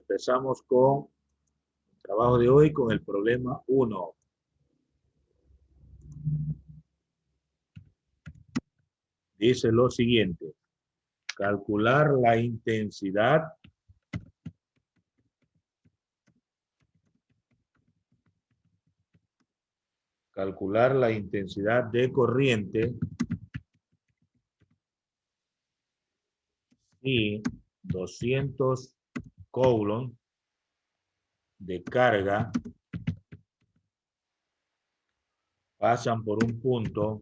Empezamos con el trabajo de hoy con el problema 1. Dice lo siguiente. Calcular la intensidad de corriente y 200 coulomb de carga pasan por un punto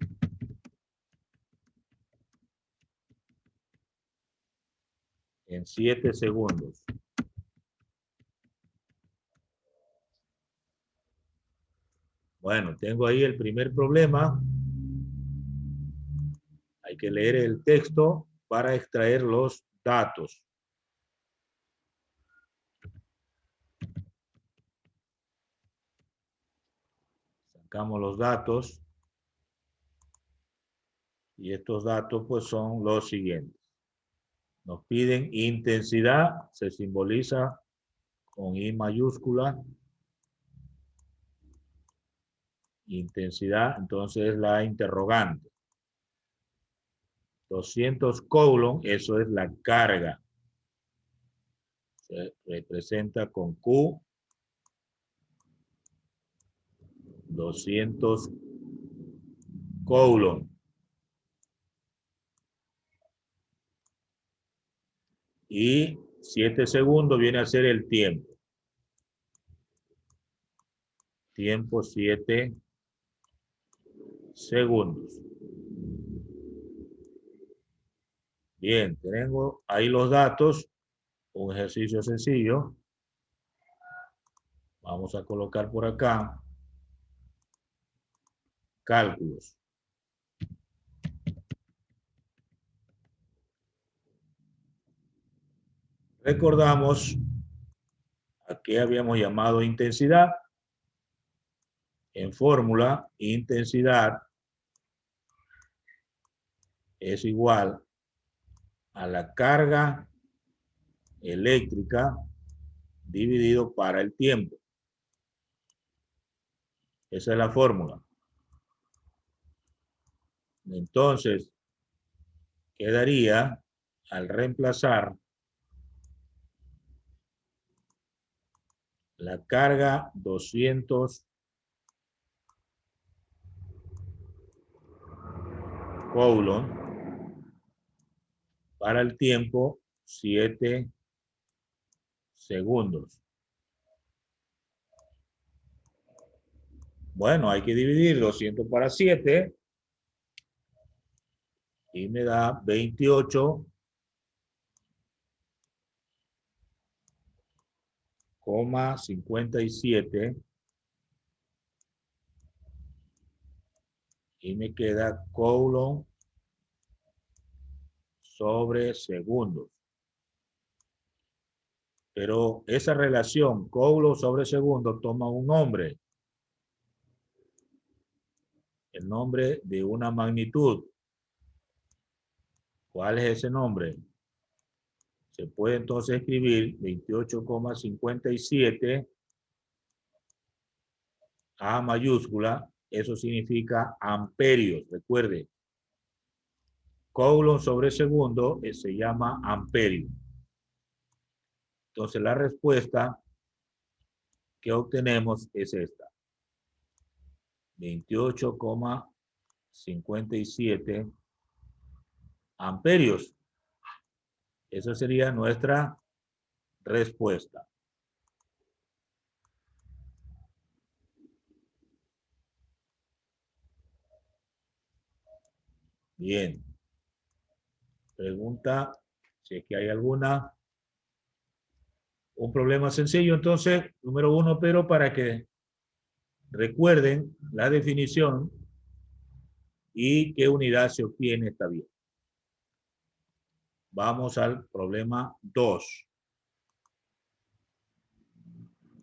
en 7 segundos. Bueno, tengo ahí el primer problema. Hay que leer el texto para extraer los datos. Sacamos los datos. Y estos datos pues son los siguientes. Nos piden intensidad, se simboliza con I mayúscula. Intensidad, entonces es la interrogante. 200 coulomb, eso es la carga. Se representa con Q. 200 coulomb. Y 7 segundos viene a ser el tiempo. Tiempo 7 segundos. Bien, tengo ahí los datos. Un ejercicio sencillo. Vamos a colocar por acá cálculos. Recordamos a qué habíamos llamado intensidad. En fórmula, intensidad es igual a la carga eléctrica dividido para el tiempo. Esa es la fórmula. Entonces, quedaría al reemplazar la carga 200 coulomb para el tiempo 7 segundos. Bueno, hay que dividir 200 para 7 y me da 28,57 y me queda coulomb sobre segundos. Pero esa relación coulomb sobre segundo toma un nombre. El nombre de una magnitud. ¿Cuál es ese nombre? Se puede entonces escribir 28,57 A mayúscula. Eso significa amperios. Recuerde, coulomb sobre segundo se llama amperio. Entonces la respuesta que obtenemos es esta. 28,57 amperios. Esa sería nuestra respuesta. Bien. Pregunta, si es que hay alguna. Un problema sencillo, entonces, número 1, pero para que recuerden la definición y qué unidad se obtiene está bien. Vamos al problema 2.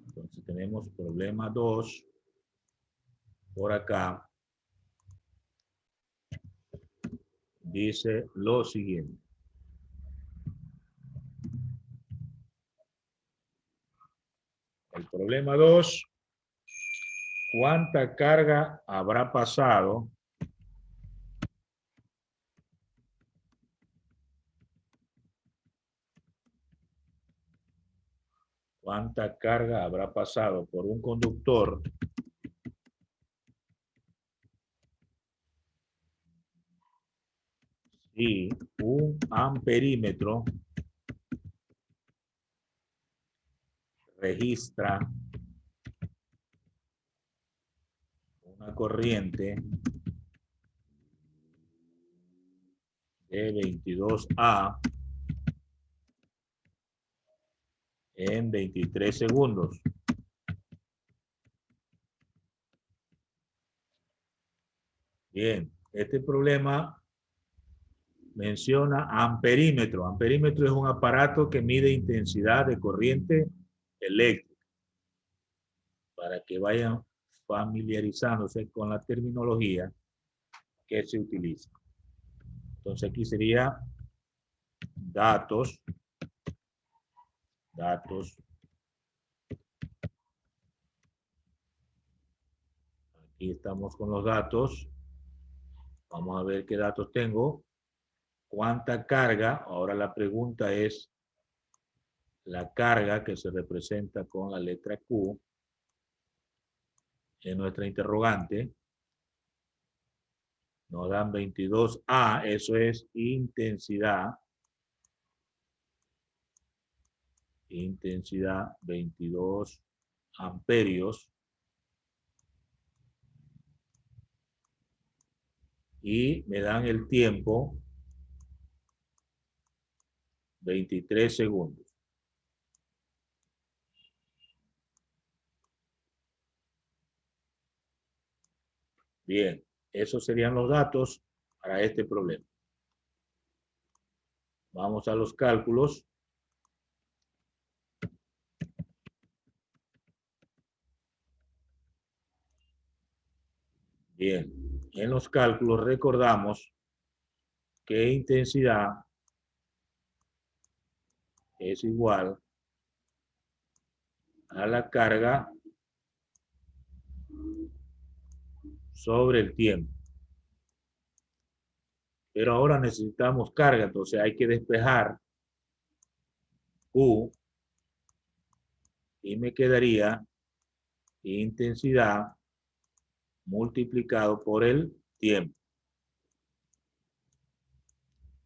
Entonces tenemos problema 2 por acá. Dice lo siguiente. El problema 2, ¿cuánta carga habrá pasado por un conductor si un amperímetro registra una corriente de 22A en 23 segundos? Bien, este problema menciona amperímetro. Amperímetro es un aparato que mide intensidad de corriente eléctrica, para que vayan familiarizándose con la terminología que se utiliza. Entonces aquí sería datos. Aquí estamos con los datos. Vamos a ver qué datos tengo. ¿Cuánta carga? Ahora la pregunta es la carga que se representa con la letra Q en nuestra interrogante. Nos dan 22A, eso es intensidad. Intensidad 22 amperios. Y me dan el tiempo 23 segundos. Bien, esos serían los datos para este problema. Vamos a los cálculos. Bien, en los cálculos recordamos que intensidad es igual a la carga sobre el tiempo. Pero ahora necesitamos carga, entonces hay que despejar Q y me quedaría intensidad multiplicado por el tiempo.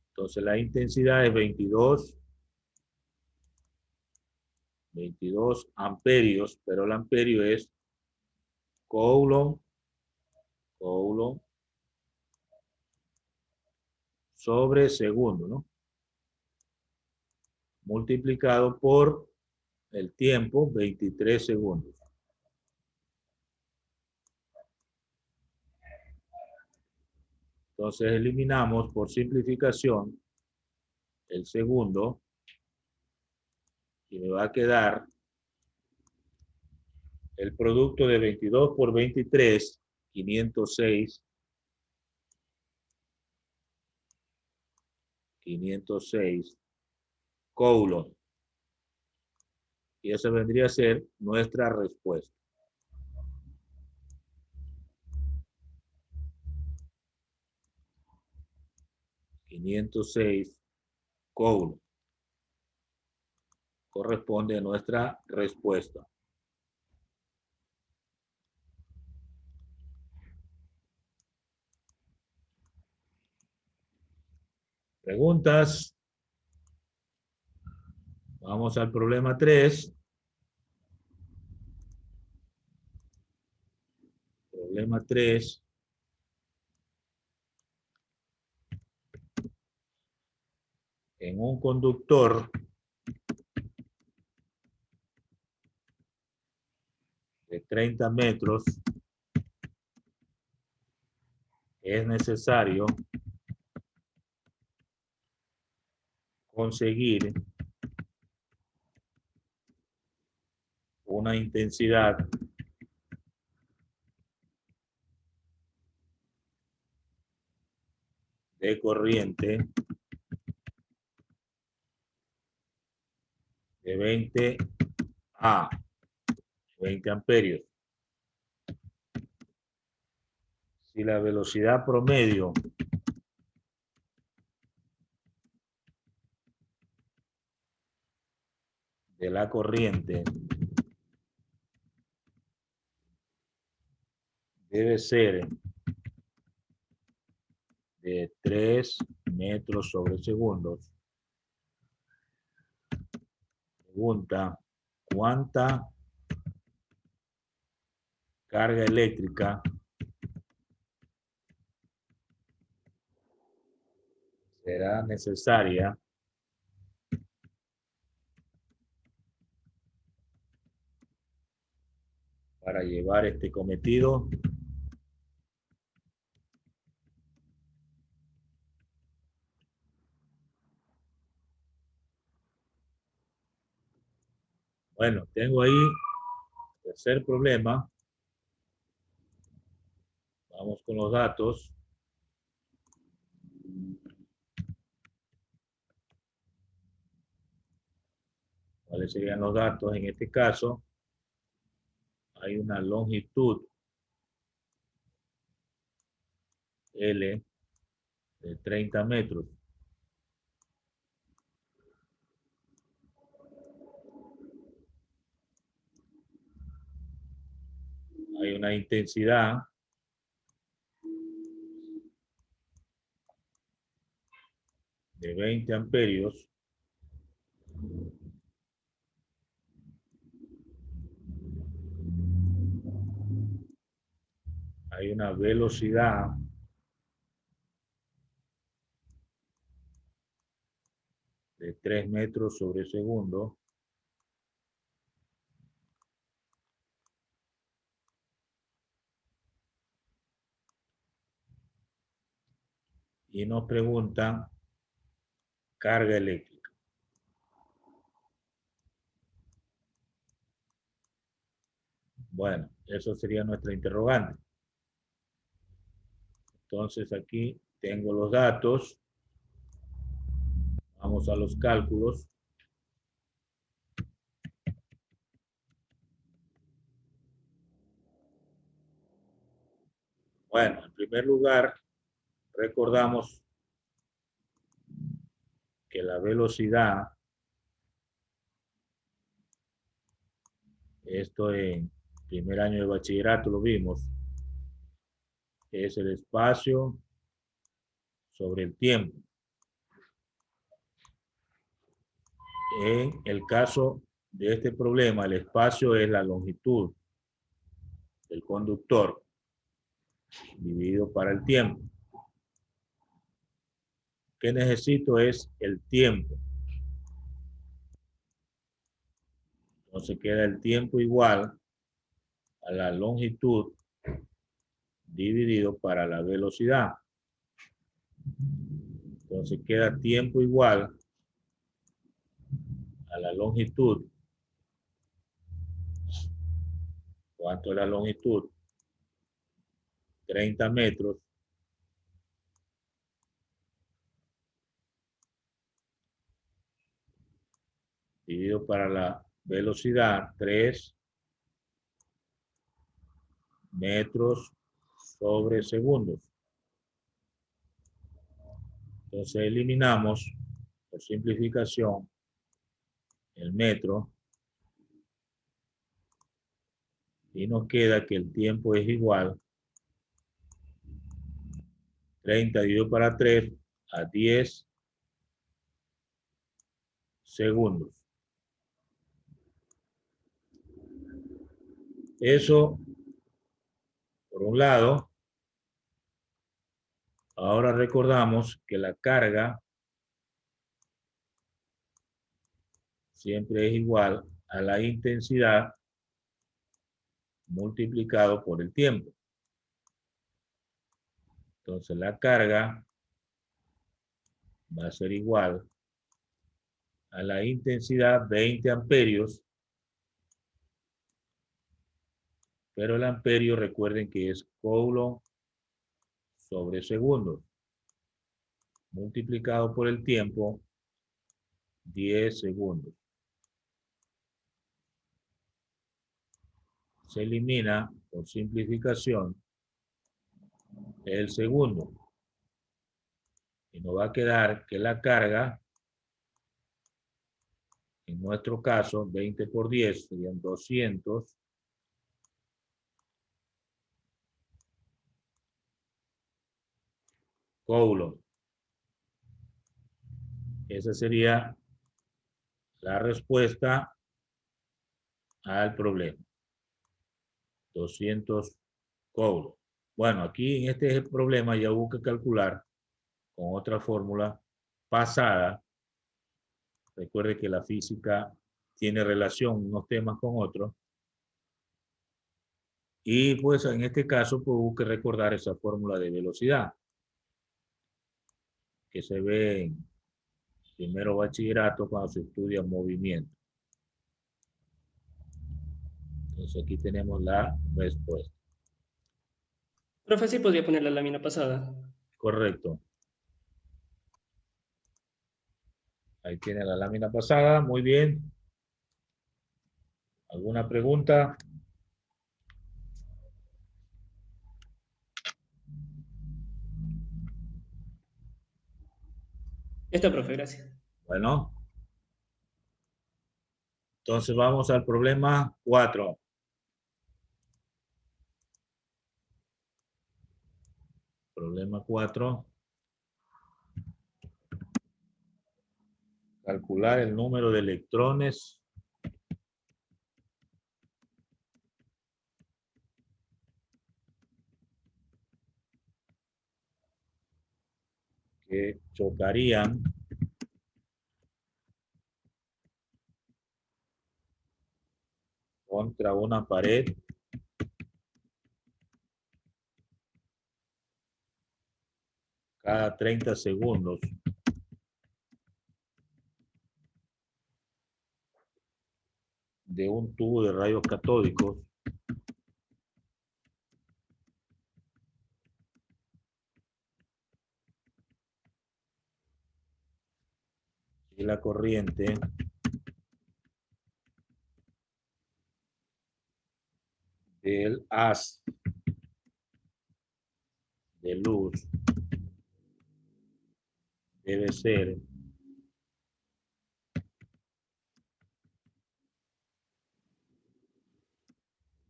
Entonces la intensidad es 22 amperios, pero el amperio es coulomb sobre segundo, ¿no? Multiplicado por el tiempo, 23 segundos. Entonces eliminamos por simplificación el segundo y me va a quedar el producto de 22 por 23, 506 coulomb. Y esa vendría a ser nuestra respuesta. $506 coulomb corresponde a nuestra respuesta. ¿Preguntas? Vamos al problema 3. Problema 3. En un conductor de 30 metros es necesario conseguir una intensidad de corriente de 20 A. 20 amperios. Si la velocidad promedio de la corriente debe ser de 3 metros sobre segundos, pregunta, ¿cuánta carga eléctrica será necesaria para llevar este cometido? Bueno, tengo ahí el tercer problema. Vamos con los datos. ¿Cuáles serían los datos? En este caso, hay una longitud L de 30 metros. Hay una intensidad de 20 amperios. Hay una velocidad de 3 metros sobre segundo. Y nos preguntan carga eléctrica. Bueno, eso sería nuestra interrogante. Entonces aquí tengo los datos. Vamos a los cálculos. Bueno, en primer lugar, recordamos que la velocidad, esto en primer año de bachillerato lo vimos, es el espacio sobre el tiempo. En el caso de este problema, el espacio es la longitud del conductor dividido para el tiempo. ¿Qué necesito? Es el tiempo. Entonces queda el tiempo igual a la longitud dividido para la velocidad. Entonces queda tiempo igual a la longitud. ¿Cuánto es la longitud? 30 metros. Dividido para la velocidad, 3 metros sobre segundos. Entonces eliminamos, por simplificación, el metro. Y nos queda que el tiempo es igual 30 dividido para 3 a 10 segundos. Eso, por un lado. Ahora recordamos que la carga siempre es igual a la intensidad multiplicado por el tiempo. Entonces la carga va a ser igual a la intensidad 20 amperios, pero el amperio recuerden que es coulomb sobre segundo, multiplicado por el tiempo 10 segundos. se elimina por simplificación el segundo. Y nos va a quedar que la carga, en nuestro caso, 20 por 10 serían 200. Coulombs. Esa sería la respuesta al problema. 200 coulombs. Bueno, aquí en este problema ya hubo que calcular con otra fórmula pasada. Recuerde que la física tiene relación unos temas con otros. Y pues en este caso pues hubo que recordar esa fórmula de velocidad que se ve en primero bachillerato cuando se estudia movimiento. Entonces aquí tenemos la respuesta. Profe, sí podría poner la lámina pasada. Correcto. Ahí tiene la lámina pasada. Muy bien. ¿Alguna pregunta? Esta, profe, gracias. Bueno. Entonces vamos al problema 4. Problema 4. Calcular el número de electrones que chocarían contra una pared cada 30 segundos de un tubo de rayos catódicos y la corriente del haz de luz debe ser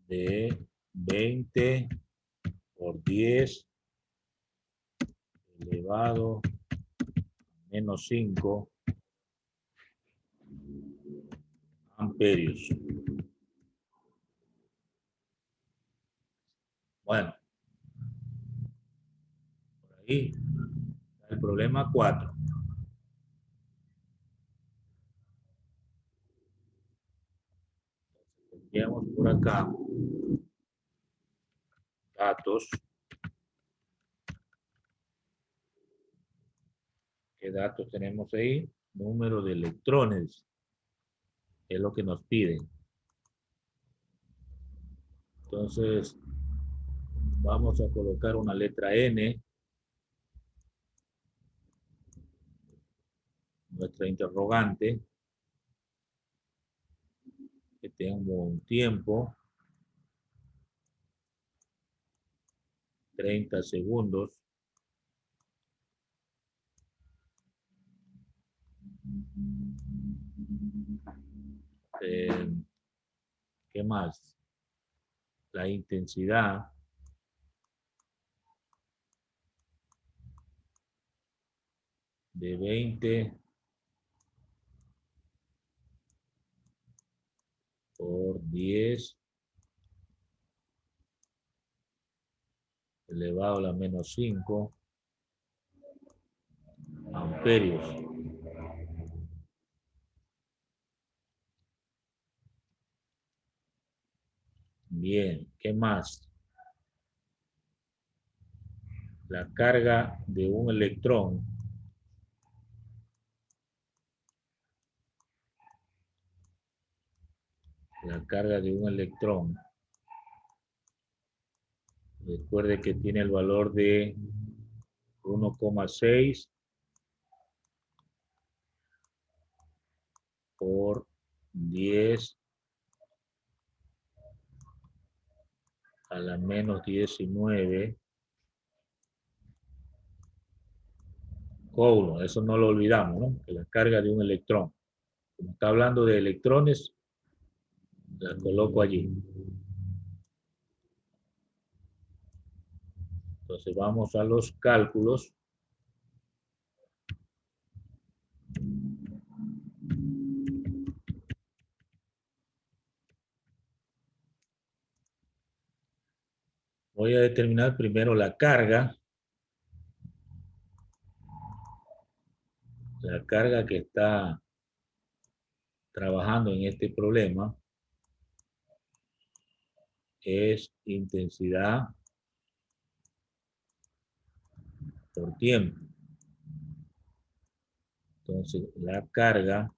de 20 por 10 elevado a menos 5 amperios. Bueno, por ahí está el problema 4. Tendríamos por acá datos. ¿Qué datos tenemos ahí? Número de electrones. Es lo que nos piden. Entonces, vamos a colocar una letra N. Nuestra interrogante. Que tengo un tiempo. 30 segundos. ¿Qué más? La intensidad. De 20 por 10 elevado a la menos 5 amperios. Bien, ¿qué más? La carga de un electrón recuerde que tiene el valor de 1,6 por 10 a la menos 19 coulomb. Eso no lo olvidamos, ¿no? Que la carga de un electrón. Como está hablando de electrones, la coloco allí. Entonces vamos a los cálculos. Voy a determinar primero la carga. La carga que está trabajando en este problema es intensidad por tiempo. Entonces, la carga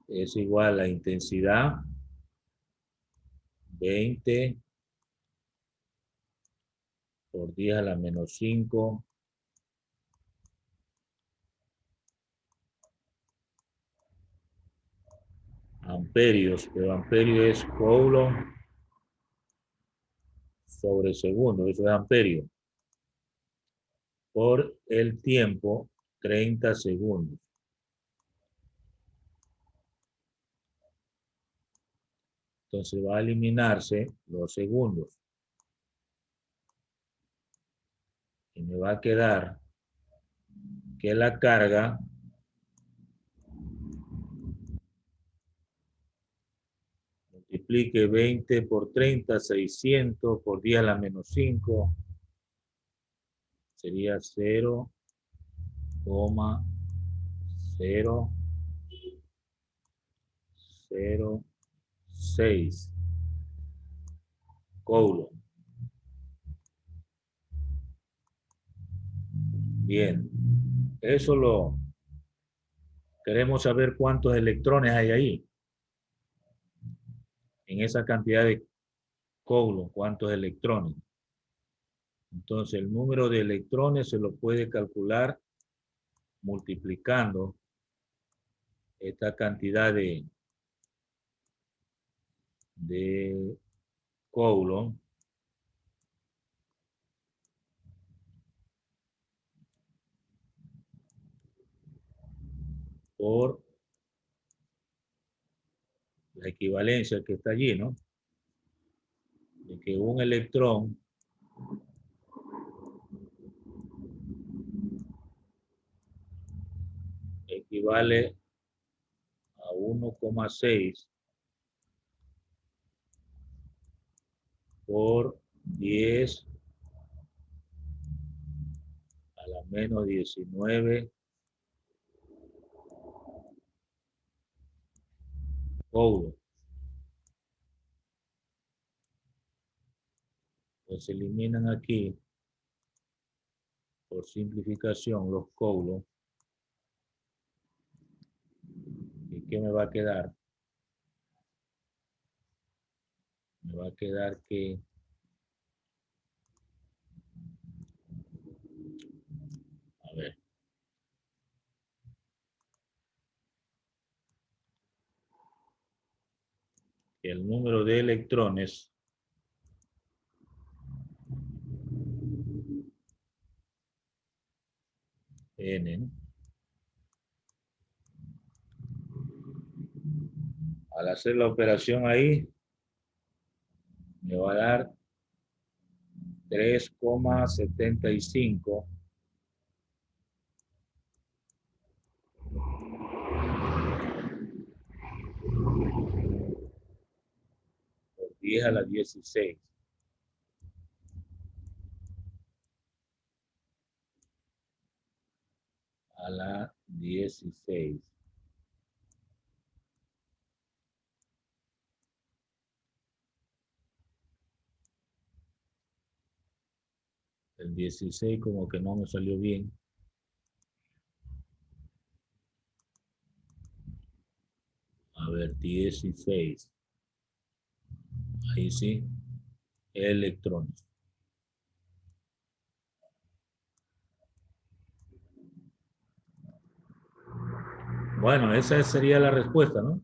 es igual a la intensidad 20 por 10 a la menos 5 amperios, pero amperio es coulomb sobre segundo, eso es amperio, por el tiempo 30 segundos. Entonces va a eliminarse los segundos. Y me va a quedar que la carga multiplique 20 por 30, 600 por 10 a la menos 5, sería 0,006 coulomb. Bien, eso lo queremos saber cuántos electrones hay ahí. En esa cantidad de coulomb, cuántos electrones. Entonces el número de electrones se lo puede calcular multiplicando esta cantidad de coulomb por la equivalencia que está allí, ¿no? De que un electrón equivale a 1,6 por 10 a la menos 19 coulomb. Pues se eliminan aquí, por simplificación, los coulomb. ¿Y qué me va a quedar? Me va a quedar que a ver, que el número de electrones N, ¿no? Al hacer la operación ahí, me va a dar 3,75 por 10 a la 16. A la 16. El 16 como que no me salió bien. A ver, 16. Ahí sí. Electrones. Bueno, esa sería la respuesta, ¿no?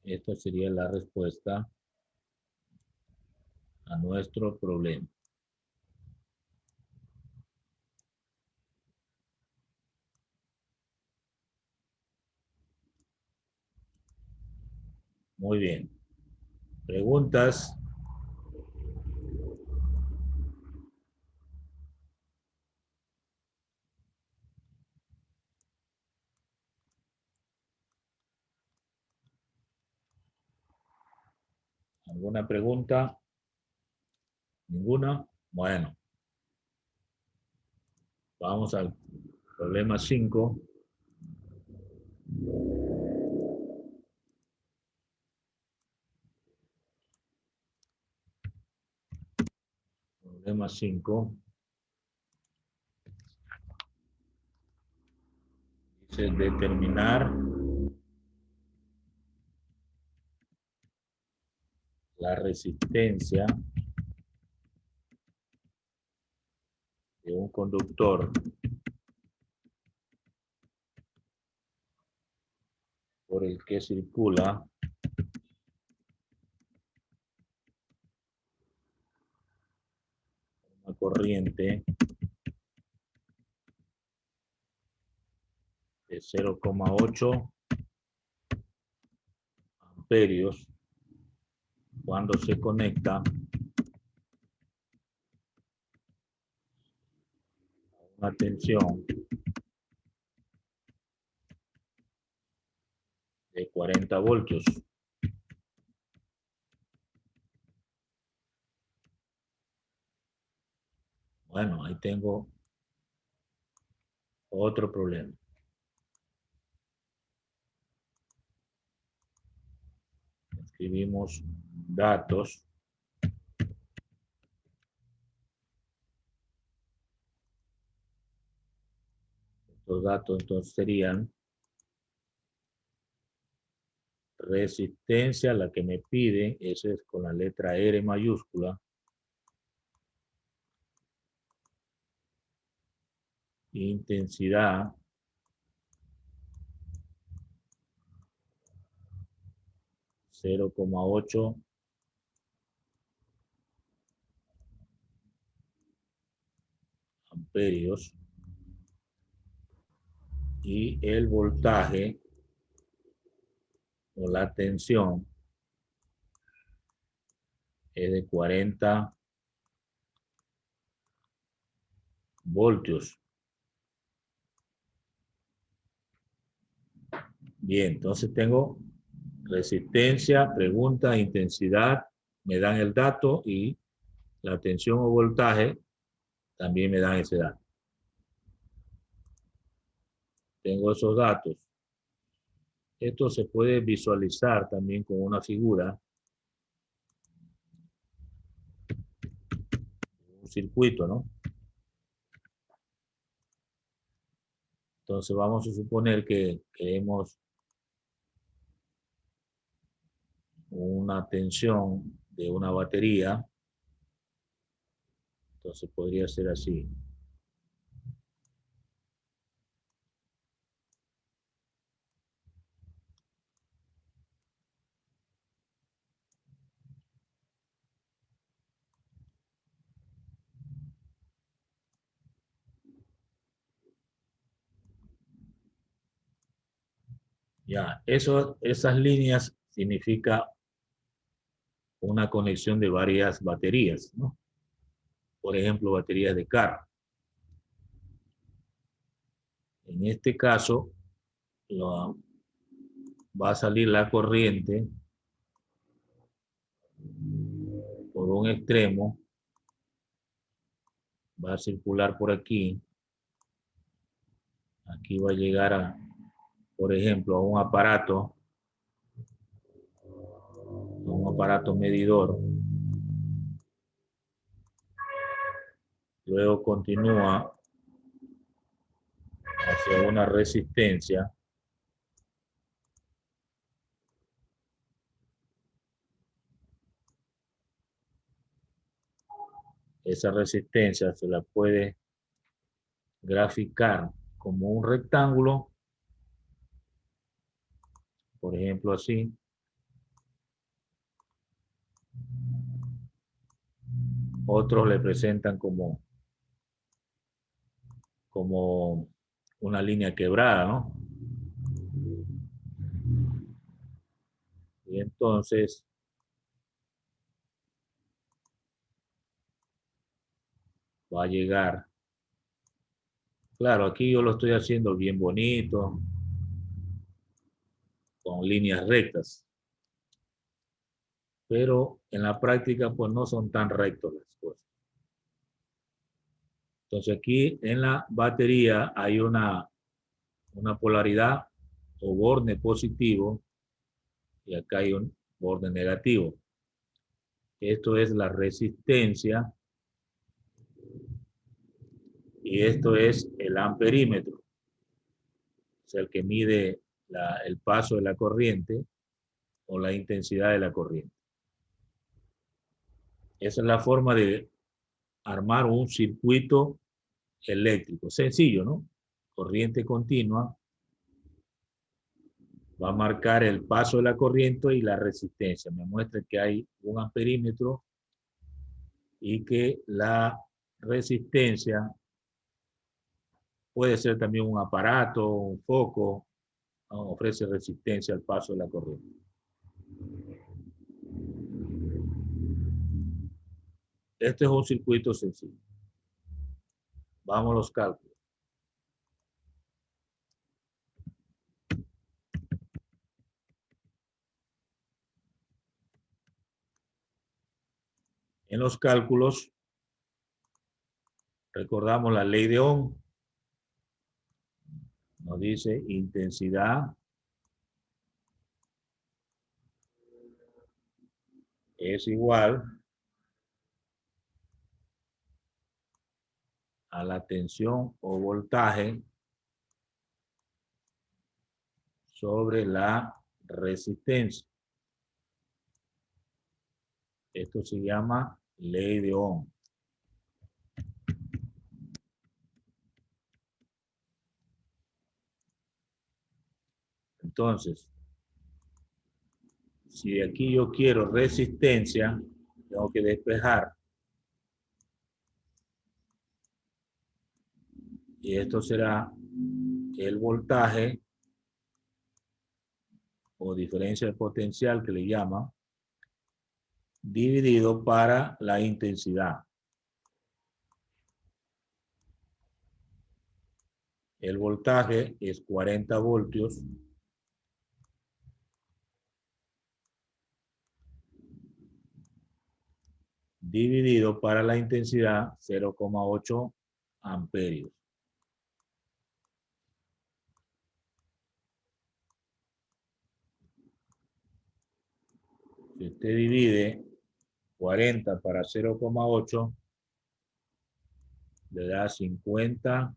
Esta sería la respuesta a nuestro problema. Muy bien. ¿Preguntas? ¿Alguna pregunta? ¿Ninguna? Bueno. Vamos al problema 5. Problema 5. Dice determinar la resistencia de un conductor por el que circula una corriente de 0,8 amperios cuando se conecta a una tensión de 40 voltios. Bueno, ahí tengo otro problema. Escribimos datos. Estos datos entonces serían resistencia, la que me pide, eso es con la letra R mayúscula. Intensidad. (0,8) amperios. Y el voltaje o la tensión es de 40 voltios. Bien, entonces tengo resistencia, pregunta, intensidad, me dan el dato y la tensión o voltaje también me dan ese dato. Tengo esos datos. Esto se puede visualizar también con una figura, un circuito, ¿no? Entonces vamos a suponer que queremos una tensión de una batería. Entonces podría ser así. Ya, esas líneas significa una conexión de varias baterías, ¿no? Por ejemplo, baterías de carro. En este caso, va a salir la corriente por un extremo, va a circular por aquí. Aquí va a llegar a, por ejemplo, a un aparato medidor. Luego continúa hacia una resistencia. Esa resistencia se la puede graficar como un rectángulo, por ejemplo así. Otros le presentan como una línea quebrada, ¿no? Y entonces va a llegar. Claro, aquí yo lo estoy haciendo bien bonito, con líneas rectas. Pero en la práctica, pues no son tan rectos las cosas. Entonces aquí en la batería hay una polaridad o borde positivo y acá hay un borde negativo. Esto es la resistencia y esto es el amperímetro. Es el que mide el paso de la corriente o la intensidad de la corriente. Esa es la forma de armar un circuito eléctrico. Sencillo, ¿no? Corriente continua va a marcar el paso de la corriente y la resistencia. Me muestra que hay un amperímetro y que la resistencia puede ser también un aparato, un foco, ¿no? Ofrece resistencia al paso de la corriente. Este es un circuito sencillo. Vamos a los cálculos. En los cálculos, recordamos la ley de Ohm. Nos dice intensidad es igual a la tensión o voltaje sobre la resistencia. Esto se llama ley de Ohm. Entonces, si aquí yo quiero resistencia, tengo que despejar. Y esto será el voltaje o diferencia de potencial que le llama, dividido para la intensidad. El voltaje es 40 voltios dividido para la intensidad 0,8 amperios. Si usted divide 40 para 0,8, le da 50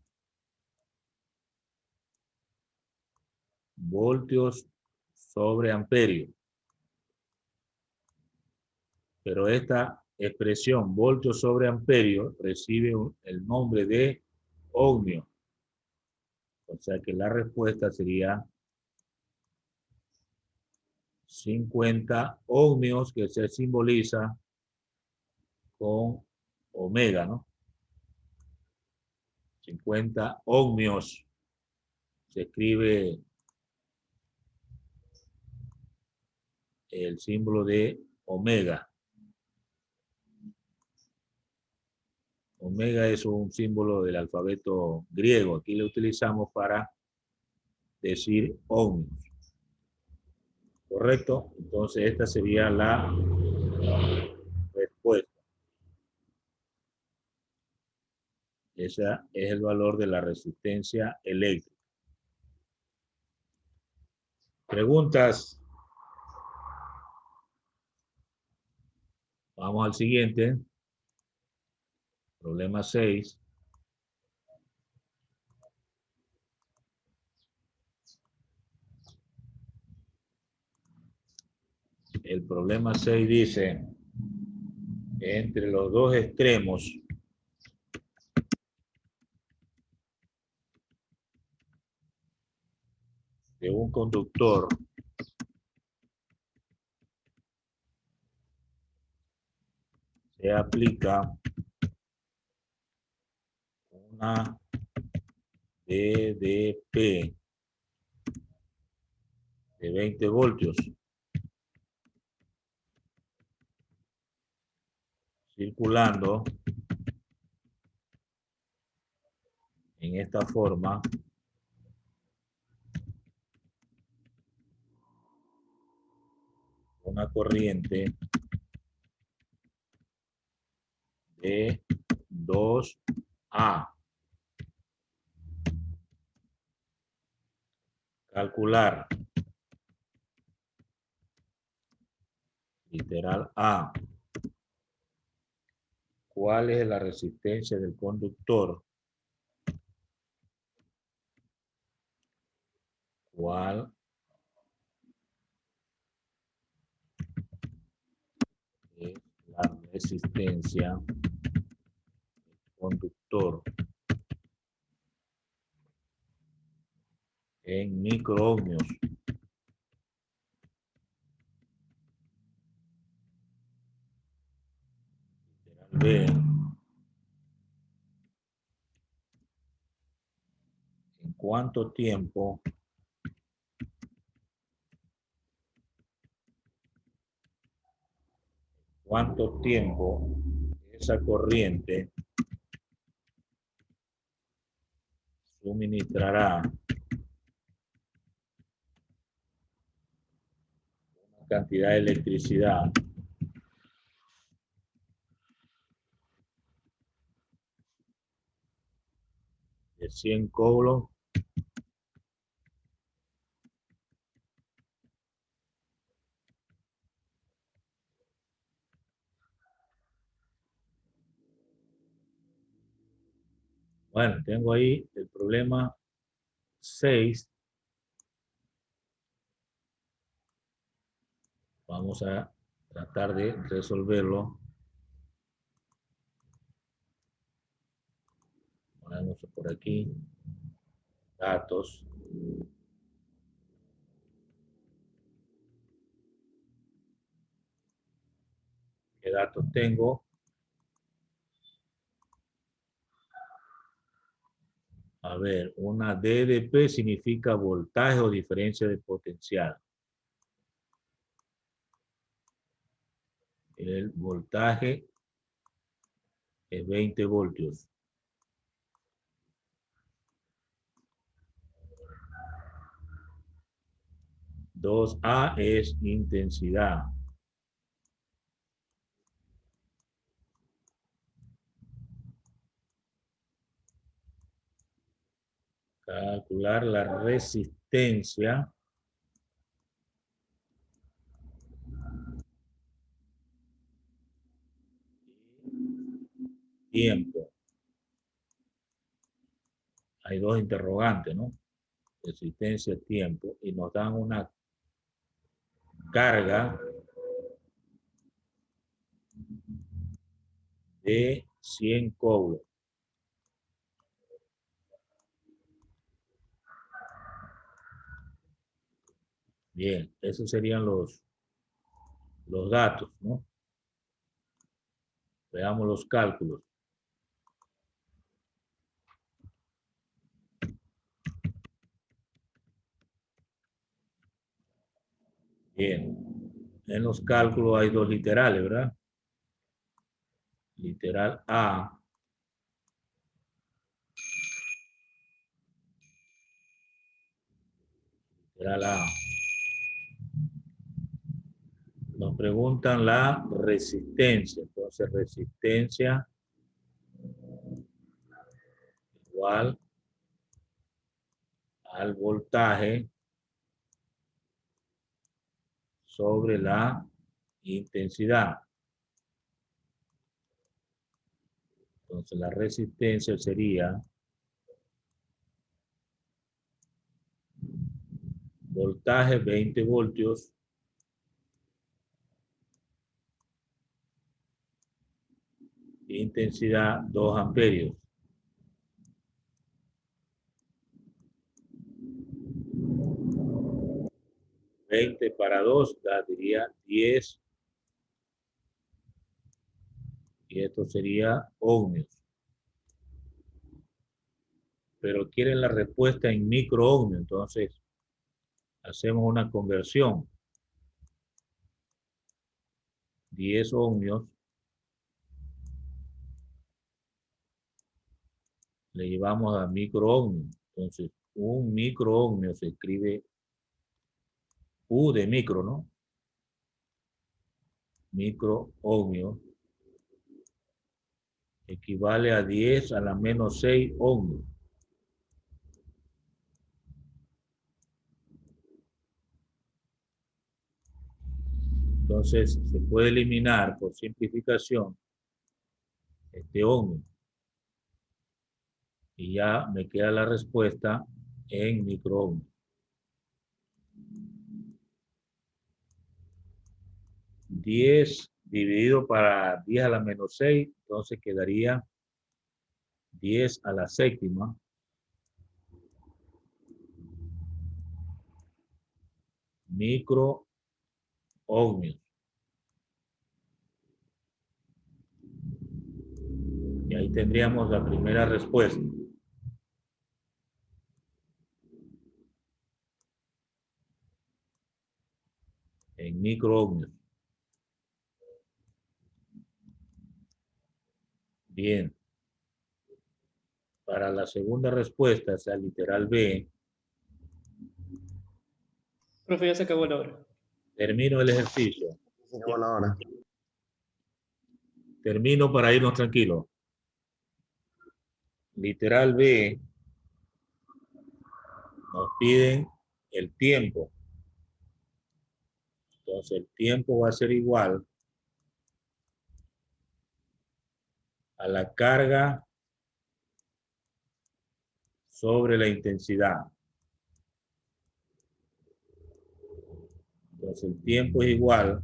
voltios sobre amperio. Pero esta expresión voltios sobre amperio recibe el nombre de ohmio. O sea que la respuesta sería 50 ohmios, que se simboliza con omega, ¿no? 50 ohmios. Se escribe el símbolo de omega. Omega es un símbolo del alfabeto griego. Aquí lo utilizamos para decir ohmios. ¿Correcto? Entonces esta sería la respuesta. Ese es el valor de la resistencia eléctrica. ¿Preguntas? Vamos al siguiente. Problema 6. El problema 6 dice, entre los dos extremos de un conductor sea aplica una DDP de 20 voltios circulando en esta forma una corriente de 2A. Calcular literal A. ¿Cuál es la resistencia del conductor? ¿Cuál es la resistencia del conductor en microohmios? B. ¿En cuánto tiempo esa corriente suministrará una cantidad de electricidad de 100 coulombs Bueno, tengo ahí el problema 6. Vamos a tratar de resolverlo. Ponemos por aquí datos. ¿Qué datos tengo? A ver, una DDP significa voltaje o diferencia de potencial. El voltaje es 20 voltios. 2A es intensidad. Calcular la resistencia. Tiempo. Hay dos interrogantes, ¿no? Resistencia, tiempo. Y nos dan una carga de 100 coulombs. Bien, esos serían los datos, ¿no? Veamos los cálculos. Bien, en los cálculos hay dos literales, ¿verdad? Literal A. Literal A. Nos preguntan la resistencia. Entonces, resistencia igual al voltaje sobre la intensidad. Entonces, la resistencia sería voltaje 20 voltios intensidad 2 amperios. 20 para 2 daría 10 y esto sería ohmios. Pero quieren la respuesta en microohmios, entonces hacemos una conversión. 10 ohmios le llevamos a microohmio. Entonces, un microohmio se escribe U de micro, ¿no? Microohmio equivale a 10 a la menos 6 ohmios. Entonces, se puede eliminar por simplificación este ohmio. Y ya me queda la respuesta en microohmio. 10 dividido para 10 a la menos 6, entonces quedaría 10 a la séptima. Microohmios. Y ahí tendríamos la primera respuesta. En microohmios. Bien. Para la segunda respuesta, o sea, literal B, Profe, ya se acabó la hora. termino el ejercicio. Se acabó la hora. Termino para irnos tranquilos. Literal B, nos piden el tiempo. Entonces, el tiempo va a ser igual a la carga sobre la intensidad. Entonces, el tiempo es igual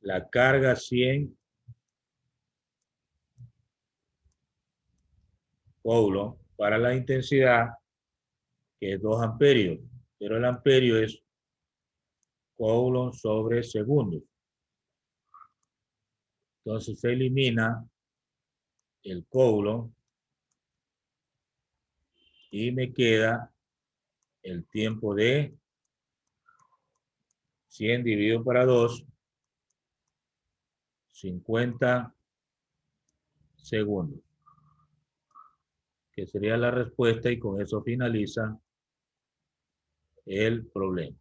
la carga 100 coulombs para la intensidad, que es 2 amperios, pero el amperio es coulomb sobre segundos. Entonces se elimina el coulomb y me queda el tiempo de 100 dividido para 2, 50 segundos, que sería la respuesta, y con eso finaliza el problema.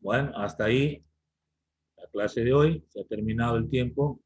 Bueno, hasta ahí la clase de hoy. Se ha terminado el tiempo.